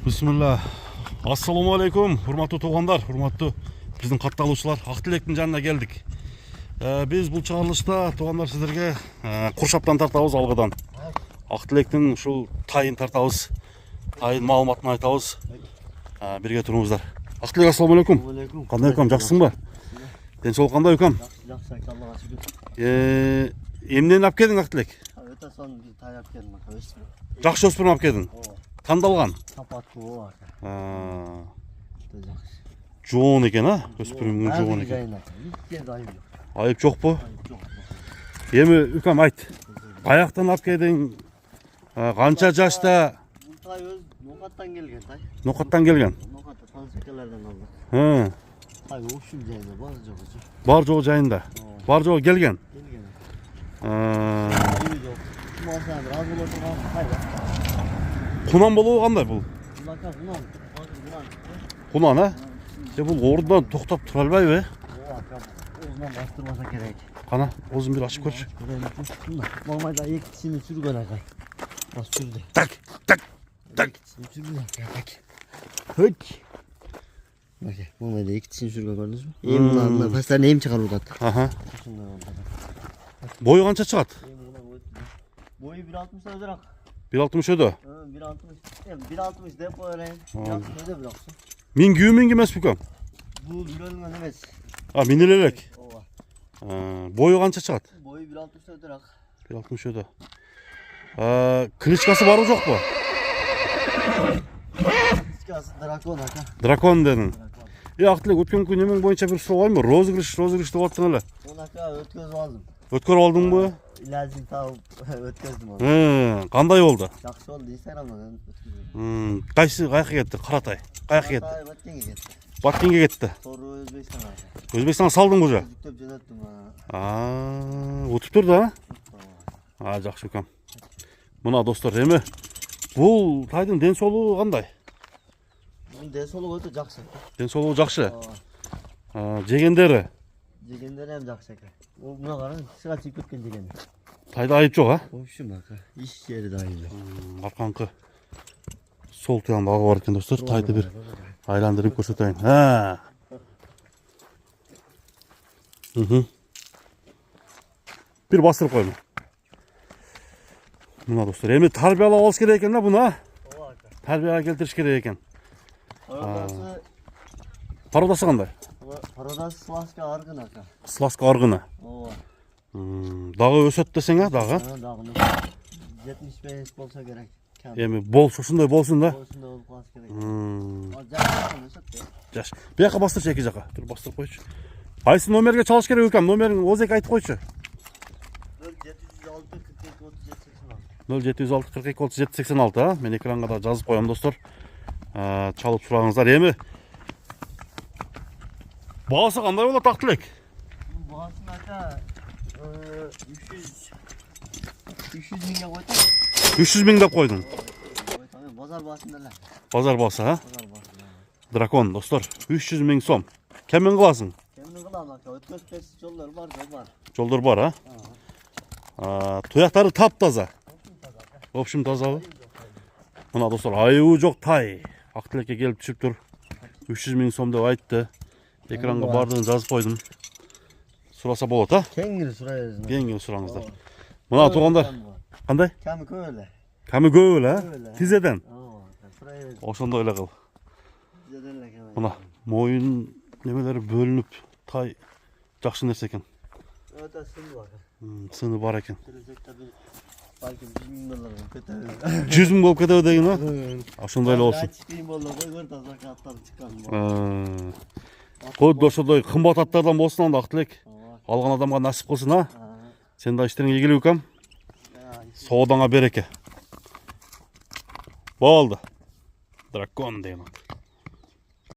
Bismillah. Assalamu alaikum. Hurmatlı tuğanlar, hurmatlı bizden katkılışlar. Ақтілектің жанына келдік. Biz бұл чыгарылышта туғандар сіздерге Құршаптан тартабыз алғыдан. Ақтілектің шул тайын тартабыз. Тайын малыматын айтабыз. Бірге тұрыңыздар. Ақтілек, ассаламу алейкум. Қандай өкам, жақсың ба? Денсаулық қандай өкам? Жақсы, Аллаға шүкір. Емнен алып келдің Ақтілек? Өте сон тай алып келдім. Жақсы өспірім алып келдің? Таңдалған? Сапатты о. Жоғын екен, өспірімнің жоғын екен. Айып жоқ бұ? Емі үкам айт. Аяқтан алып келдің, қанша жашта? Бұл тай өз Ноқаттан келген тай. Ноқаттан келген? Ноқатта танысекелерден алды. Тай оғышым жайында, бар жоғы. Бар жоғы жайында? Бар жоғы келген? Келген. Құнан Құнан болуы қандай бұл? Құнан, бұл орындан тоқтап тұра албай бе? Оғынан бастырмаса керек. Қана, өзін бір ашып көрші. Мамайда екітісini сүрген ағай. Бас сүрді. Так. Екітісini сүрген ағай. Хөт. Мамайда екітісini сүрген көрдіңіз бе? Емін пастарын ем шығару дады. Бойы қанша шығады? Бойы 1.60 ödürak. 1.60 ödü? 1.60 depo öğren. 1.60 öde bıraksın. Min güyü min giymez büküm? Bu bölümden emez. Minilelek. Boyu kança çıgat? Boyu 1.60 ödürak. 1.60 ödü. Klitschkası var mı yok mu? Klitschkası Drakon aka. Drakon dedin. Ақтілек, өткен күн емен бойынша бір сұрау бар ма? Розыгрыш деп аттың әлі. Оны aka өткөзіп алдым. Өткөр алдың ба? İlacını tavып өткөздім оны. Қандай болды? Жақсы болды, Instagram'dan өткөздім. Қайсы қайқы кетті? Қаратай. Қайқы кетті? Баткенге кетті. Баткенге кетті. Тору Өзбекстанға. Өзбекстанға салдың бұжа? Жүктеп жөнөттім. Өтіп тұрды, жақсы өкем. Мұна достар, емі бұл тайдың денсаулығы қандай? Денсаулығы өте жақсы. Денсаулығы жақсы. Жегендері? Жегендері hem жақсы екен. Мына қараң, сыға тиіп кеткен жегені. Тайда айып жоқ, Общем, иш жері дайын. Арқаңқы сол тұяғында алғы бар екен достар. Тайды бір айландырып көрсетейін. Bir bastırып қойма. Мына достар, емі тарбиялап алыс керек екен, бұны? Тарбияға келтіріш керек екен. Пародасы қандай? Пародасы Сласка арғын ака. Сласка арғыны? Дағы өсет десең, дағы? Дағыны 75 болса керек. Емі бол, шосындай болсын да? Болсындай болып қаласы керек. Жаш. Бұяққа бастыршы екі жаққа. Тұр бастырып қойшы. Қайсы номерге çalış керек өкем? Номерін өзек айтып қойшы. 0706 42 37 86. Мен экранға да жазып қоям достар. Çalып сұрағыңыздар. Емі бағасы қандай болады Ақтілек? Бағасын ака 300 мыңға қойдым. 300 мың деп қойдың? Базар басында. Базар басы, Дракон достар. 300 мың сом. Кеммен қыласың? Кеммен қылам ака. Өткөз жолдар бар, Жолдар бар, Тұяқтары тап-таза. Общем таза. Мына достар, айуы жоқ тай. Ақтілекке келіп түсіп тұр. 300 мың сом деп айтты. Экранға бардығын жазып қойдым. Сұраса болады, Кеңгілі сұрайыз. Кеңгілі сұраңыздар. Мына туғандар. Қандай? Кәмі көйлі. Кәмі көйлі, Тизеден. Ошонда ойлы қыл. Мына мойын немелері бөлініп, тай жақсы нәрсе екен. Өте сыны бар. Сыны бар екен. Балким 100 мың доллардан көтөбү. 100 мың болып кетеді деген, Ошондой эле болсун. Код ошондой кымбат аттардан болсун анда Ақтілек. Алған адамға насип қылсын, Сен да іштерің егілі өкем. Соодаңа береке. Болды. Дракон деген.